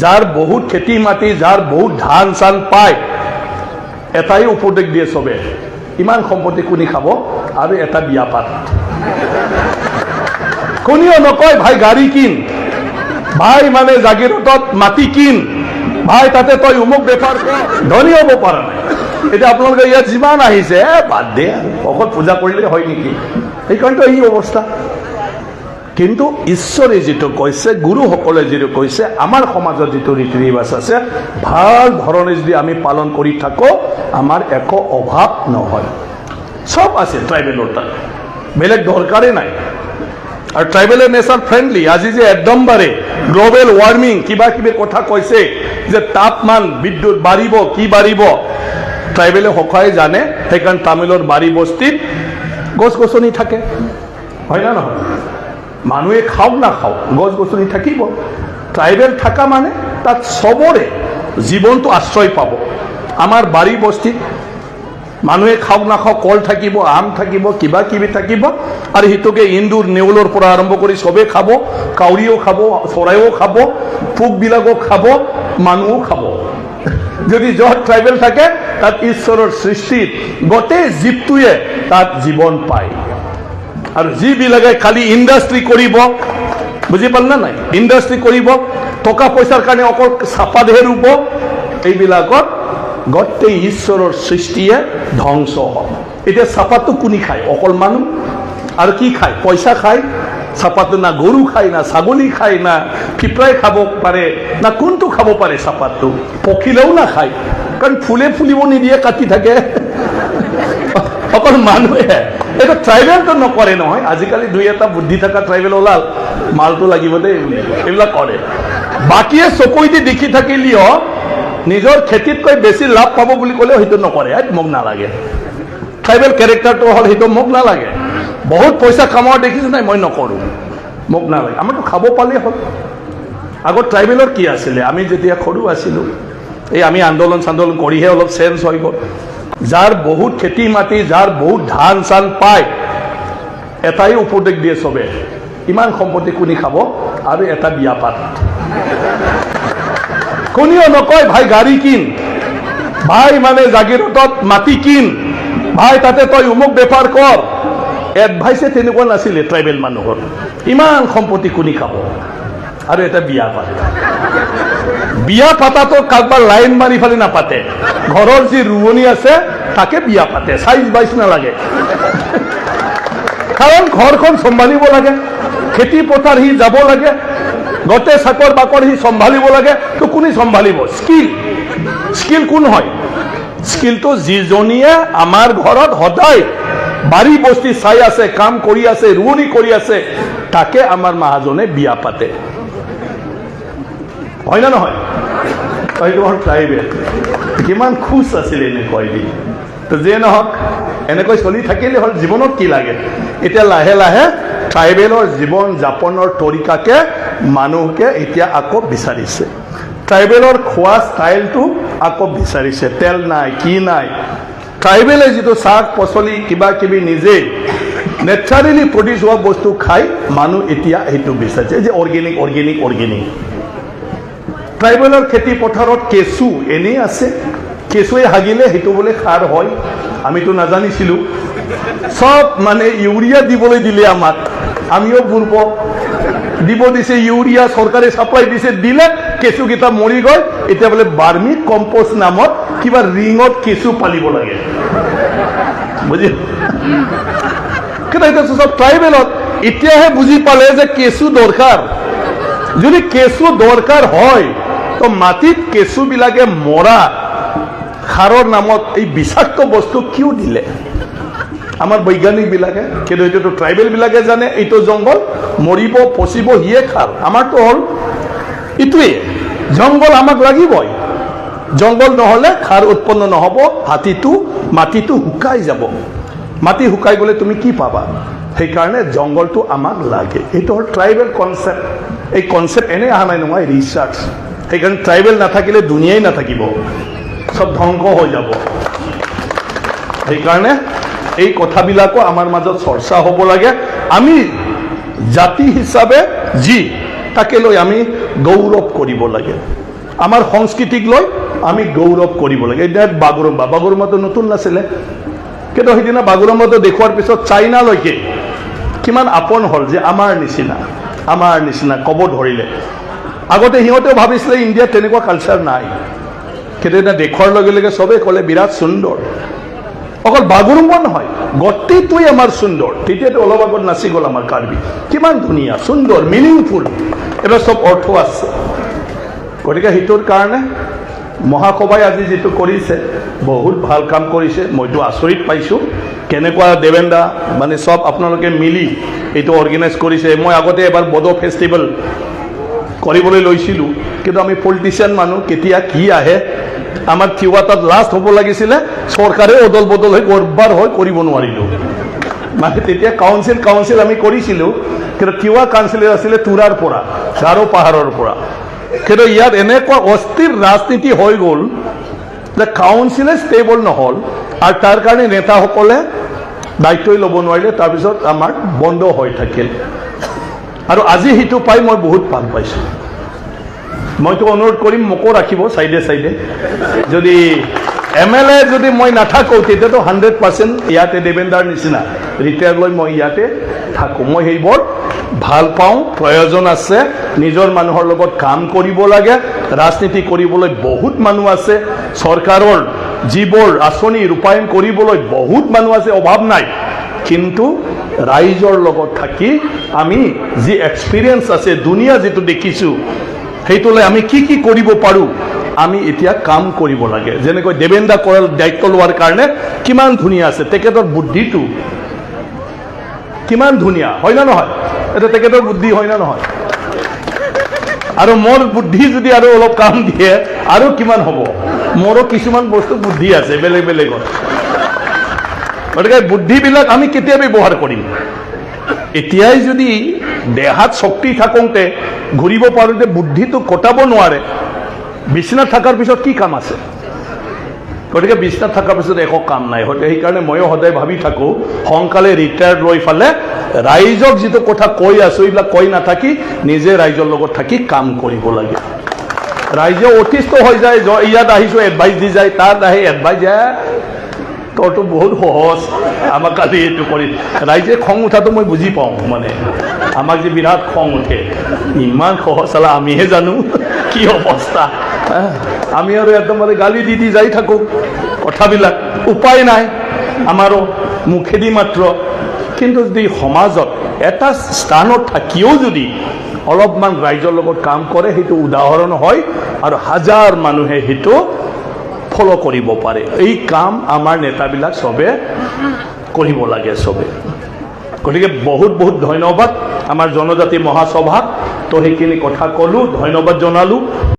যাৰ বহুত খেতি মাটি, যাৰ বহুত ধান চান পায়, এটাই উপদেশ দিয়ে চবে, ইমান সম্পত্তি কোনি খাব, আৰু এটা বিয়া পাত। কোনেও নকয় ভাই গাড়ী কিন, ভাই মানে জাগিৰোডত মাটি কিন, ভাই তাতে তই উমুক বেপাৰ কৰ, ধনী হ'ব পৰা নাই। এতিয়া আপোনালোকে ইয়াত যিমান আহিছে বাদ দে, অকল পূজা কৰিলে হয় নেকি, সেইকাৰণেতো এই অৱস্থা। কিন্তু ঈশ্বৰে যিটো কৈছে, গুৰুসকলে যিটো কৈছে, আমাৰ সমাজত যিটো ৰীতি ৰিৱাজ আছে, ভাল ধৰণে যদি আমি পালন কৰি থাকোঁ, আমাৰ একো অভাৱ নহয়। চব আছে ট্ৰাইবেলৰ তাত, বেলেগ দৰকাৰেই নাই। আৰু ট্ৰাইবেলৰ নেচাৰ ফ্ৰেণ্ডলি। আজি যে একদমবাৰে গ্ল'বেল ৱাৰ্মিং কিবা কিবি কথা কৈছে, যে তাপমান বিদ্যুৎ বাঢ়িব, কি বাঢ়িব, ট্ৰাইবেলে সকাই জানে। সেইকাৰণে তামিলৰ বাৰী বস্তিত গছ গছনি থাকে, হয় না নহয়? মানুহে খাওক নাখাওক, গছ গছনি থাকিব। ট্ৰাইবেল থকা মানে তাত চবৰে জীৱনটো আশ্ৰয় পাব। আমাৰ বাৰী বস্তিত মানুহে খাওক নাখাওক, কল থাকিব, আম থাকিব, কিবা কিবি থাকিব, আৰু সিটোকে ইন্দুৰ নেউলৰ পৰা আৰম্ভ কৰি চবেই খাব, কাউৰীও খাব, চৰাইও খাব, পোকবিলাকো খাব, মানুহো খাব। যদি য'ত ট্ৰাইবেল থাকে তাত ঈশ্বৰৰ সৃষ্টিত গোটেই জীৱটোৱে তাত জীৱন পায়। আৰু যিবিলাকে খালি ইণ্ডাষ্ট্ৰি কৰিব, বুজি পাল না নাই, ইণ্ডাষ্ট্ৰি কৰিব, টকা পইচাৰ কাৰণে অকল চাপাতহে ৰুব, এইবিলাকত গোটেই ঈশ্বৰৰ সৃষ্টিয়ে ধ্বংস হয়। এতিয়া চাপাতটো কোনি খায়? অকল মানুহ। আৰু কি খায়? পইচা খায়। চাপাতটো না গৰু খায়, না ছাগলী খায়, না পিঁপৰাই খাব পাৰে, না কোনটো খাব পাৰে চাপাতটো? পখিলেও নাখায়, কাৰণ ফুলে ফুলিব নিদিয়ে, কাটি থাকে। অকল মানুহে। এইটো ট্ৰাইবেলটো নকৰে নহয়। আজিকালি দুই এটা বুদ্ধি থকা ট্ৰাইবেল ওলাল, মালটো লাগিব দেই, এইবিলাক কৰে। বাকীয়ে চকুইদি দেখি থাকিলেও নিজৰ খেতিতকৈ বেছি লাভ পাব বুলি ক'লেও সেইটো নকৰে। মোক নালাগে। ট্ৰাইবেল কেৰেক্টাৰটো হ'ল সেইটো, মোক নালাগে। বহুত পইচা কামোৱা দেখিছোঁ নাই, মই নকৰোঁ, মোক নালাগে। আমাৰতো খাব পালেই হ'ল। আগত ট্ৰাইবেলৰ কি আছিলে? আমি যেতিয়া সৰু আছিলোঁ, এই আমি আন্দোলন চান্দোলন কৰিহে অলপ চেঞ্জ হৈ গ'ল। যাৰ বহুত খেতি মাটি, যাৰ বহুত ধান চান পায়, এটাই উপদেশ দিয়ে চবে, ইমান সম্পত্তি কোনি খাব, আৰু এটা বিয়া পাত। কোনেও নকয় ভাই গাড়ী কিন, ভাই মানে জাগিৰোডত মাটি কিন, ভাই তাতে তই উমুক বেপাৰ কৰ। এডভাইচে তেনেকুৱা নাছিলে ট্ৰাইবেল মানুহৰ, ইমান সম্পত্তি কোনি খাব, আৰু এটা বিয়া পাত। বিয়া পাতাতো কাৰোবাৰ লাইন মাৰি ফালে নাপাতে, ঘৰৰ যি ৰোৱনী আছে তাকে বিয়া পাতে, চাইজ বাইজ নালাগে। কাৰণ ঘৰখন চম্ভালিব লাগে, খেতি পথাৰ সি যাব লাগে, গোটেই চাকৰ বাকৰ সি চম্ভালিব লাগে। তো কোনে চম্ভালিব? স্কিল কোন হয়? স্কিলটো যিজনীয়ে আমাৰ ঘৰত সদায় বাৰী বস্তি চাই আছে, কাম কৰি আছে, ৰোৱনী কৰি আছে, তাকে আমাৰ মহাজনে বিয়া পাতে, হয় না নহয়? এইটো হ'ল ট্ৰাইবেল। কিমান খুচ আছিলে এনেকৈ দি। তো যিয়ে নহওক, এনেকৈ চলি থাকিলে হ'ল। জীৱনত কি লাগে? এতিয়া লাহে লাহে ট্ৰাইবেলৰ জীৱন যাপনৰ তৰিকাকে মানুহকে এতিয়া আকৌ বিচাৰিছে। ট্ৰাইবেলৰ খোৱা ষ্টাইলটো আকৌ বিচাৰিছে। তেল নাই, কি নাই। ট্ৰাইবেলে যিটো শাক পাচলি কিবা কিবি নিজে নেচাৰেলি প্ৰডিউচ হোৱা বস্তু খাই মানুহ এতিয়া সেইটো বিচাৰিছে, যে অৰ্গেনিক অৰ্গেনিক অৰ্গেনিক। ট্ৰাইবেলৰ খেতি পথাৰত কেঁচু এনেই আছে, কেঁচুৱে হাগিলে সেইটো বোলে সাৰ হয়। আমিতো নাজানিছিলোঁ। চব মানে ইউৰিয়া দিবলৈ দিলে আমাক, আমিও বুৰ্ব দিব দিছে ইউৰিয়া, চৰকাৰে ছাপ্লাই দিছে, দিলে কেঁচুকেইটা মৰি গ'ল। এতিয়া বোলে বাৰ্মি কম্পোষ্ট নামত কিবা ৰিঙত কেঁচু পালিব লাগে, বুজি? কিন্তু এতিয়া চব ট্ৰাইবেলত এতিয়াহে বুজি পালে যে কেঁচু দৰকাৰ। যদি কেঁচু দৰকাৰ হয়, তো মাটিত কেঁচুবিলাকে মৰা সাৰৰ নামত এই বিষাক্ত বস্তু কিয় দিলে? আমাৰ বৈজ্ঞানিকবিলাকে, কিন্তু এইটোতো ট্ৰাইবেলবিলাকে জানে এইটো জংঘল মৰিব, পচিব, সিয়ে খাৰ। আমাৰতো হ'ল এইটোৱে, জংঘল আমাক লাগিবই। জংঘল নহ'লে খাৰ উৎপন্ন নহ'ব, মাটিটো শুকাই যাব। মাটি শুকাই গ'লে তুমি কি পাবা? সেইকাৰণে জংঘলটো আমাক লাগে। এইটো হ'ল ট্ৰাইবেল কনচেপ্ট। এই কনচেপ্ট এনেই অহা নাই নহয়, ৰিচাৰ্চ। সেইকাৰণে ট্ৰাইবেল নাথাকিলে দুনিয়াই নাথাকিব, চব ধ্বংস হৈ যাব। সেইকাৰণে এই কথাবিলাকো আমাৰ মাজত চৰ্চা হ'ব লাগে। আমি জাতি হিচাপে যি তাকে লৈ আমি গৌৰৱ কৰিব লাগে। আমাৰ সংস্কৃতিক লৈ আমি গৌৰৱ কৰিব লাগে। এতিয়া বাগুৰুম্বাটো নতুন নাছিলে, কিন্তু সেইদিনা বাগুৰুম্বাটো দেখুৱাৰ পিছত চাইনালৈকে কিমান আপন হ'ল যে আমাৰ নিচিনা ক'ব ধৰিলে। আগতে সিহঁতেও ভাবিছিলে ইণ্ডিয়াত তেনেকুৱা কালচাৰ নাই, কিন্তু এতিয়া দেখুৱাৰ লগে লগে চবেই ক'লে বিৰাট সুন্দৰ। অকল বাগুৰুম্বা নহয়, গোটেইটোৱে আমাৰ সুন্দৰ। তেতিয়াতো অলপ আগত নাচি গ'ল আমাৰ কাৰ্বি, কিমান ধুনীয়া, সুন্দৰ, মিনিংফুল, এইবিলাক চব অৰ্থ আছে। গতিকে সেইটোৰ কাৰণে মহাসভাই আজি যিটো কৰিছে বহুত ভাল কাম কৰিছে। মইতো আচৰিত পাইছোঁ কেনেকুৱা দেৱেন্দা মানে চব আপোনালোকে মিলি এইটো অৰ্গেনাইজ কৰিছে। মই আগতে এবাৰ বড়ো ফেষ্টিভেল কৰিবলৈ লৈছিলোঁ, কিন্তু আমি পলিটিচিয়ান মানুহ, কেতিয়া কি আহে আমাৰ তিৱা তাত লাষ্ট হ'ব লাগিছিলে, চৰকাৰে অদল বদল হৈ গৰবাৰ হৈ কৰিব নোৱাৰিলোঁ। মানে তেতিয়া কাউন্সিল আমি কৰিছিলোঁ, কিন্তু তিৱা কাউন্সিলৰ আছিলে তুৰাৰ পৰা, গাৰো পাহাৰৰ পৰা। কিন্তু ইয়াত এনেকুৱা অস্থিৰ ৰাজনীতি হৈ গ'ল যে কাউন্সিলে ষ্টেবল নহ'ল, আৰু তাৰ কাৰণে নেতাসকলে দায়িত্বই ল'ব নোৱাৰিলে। তাৰপিছত আমাৰ বন্ধ হৈ থাকিল। আৰু আজি সেইটো পাই মই বহুত ভাল পাইছোঁ। মইতো অনুৰোধ কৰিম মোকো ৰাখিব চাইডে যদি MLA যদি মই নাথাকোঁ তেতিয়াতো 100% ইয়াতে দেৱেন্দাৰ নিচিনা ৰিটায়াৰ লৈ মই ইয়াতে থাকোঁ। মই সেইবোৰ ভাল পাওঁ, প্ৰয়োজন আছে। নিজৰ মানুহৰ লগত কাম কৰিব লাগে। ৰাজনীতি কৰিবলৈ বহুত মানুহ আছে, চৰকাৰৰ যিবোৰ আঁচনি ৰূপায়ণ কৰিবলৈ বহুত মানুহ আছে, অভাৱ নাই। কিন্তু ৰাইজৰ লগত থাকি আমি যি এক্সপিৰিয়েঞ্চ আছে, দুনিয়া যিটো দেখিছোঁ, সেইটোলৈ আমি কি কৰিব পাৰোঁ, আমি এতিয়া কাম কৰিব লাগে। যেনেকৈ দেৱেন্দা কৰাৰ দায়িত্ব লোৱাৰ কাৰণে কিমান ধুনীয়া আছে, তেখেতৰ বুদ্ধিটো কিমান ধুনীয়া, হয় না নহয়? এটা তেখেতৰ বুদ্ধি হয় না নহয়? আৰু মোৰ বুদ্ধি যদি আৰু অলপ কাম দিয়ে আৰু কিমান হ'ব। মোৰো কিছুমান বস্তু বুদ্ধি আছে বেলেগত। গতিকে বুদ্ধিবিলাক আমি কেতিয়া ব্যৱহাৰ কৰিম? এতিয়াই যদি দেহাত শক্তি থাকোঁতে ঘূৰিব পাৰোঁতে বুদ্ধিটো কটাব নোৱাৰে, বিচনাত থকাৰ পিছত কি কাম আছে? গতিকে বিচনাত থকাৰ পিছত একো কাম নাই। সেইকাৰণে ময়ো সদায় ভাবি থাকোঁ সোনকালে ৰিটায়াৰ লৈ ফালে ৰাইজক যিটো কথা কৈ আছোঁ এইবিলাক কৈ নাথাকি নিজে ৰাইজৰ লগত থাকি কাম কৰিব লাগে। ৰাইজে অতিষ্ঠ হৈ যায়, ইয়াত আহিছোঁ এডভাইচ দি যায়, তাত আহি এডভাইচ যায়, তোৰটো বহুত সহজ, আমাক কালি এইটো কৰি। ৰাইজে খং উঠাটো মই বুজি পাওঁ, মানে আমাক যে বিৰাট খং উঠে, ইমান সহজ চালা আমিহে জানো কি অৱস্থা। আমি আৰু একদম মানে গালি দি যাই থাকোঁ কথাবিলাক, উপায় নাই আমাৰো মুখেদি মাত্ৰ। কিন্তু যদি সমাজত এটা স্থানত থাকিও যদি অলপমান ৰাইজৰ লগত কাম কৰে, সেইটো উদাহৰণ হয় আৰু হাজাৰ মানুহে সেইটো ফলো কৰিব পাৰে। এই কাম আমাৰ নেতাবিলাক চবে কৰিব লাগে চবে। গতিকে বহুত ধন্যবাদ আমাৰ জনজাতি মহাসভাক। তো সেইখিনি কথা ক'লোঁ, ধন্যবাদ জনালোঁ।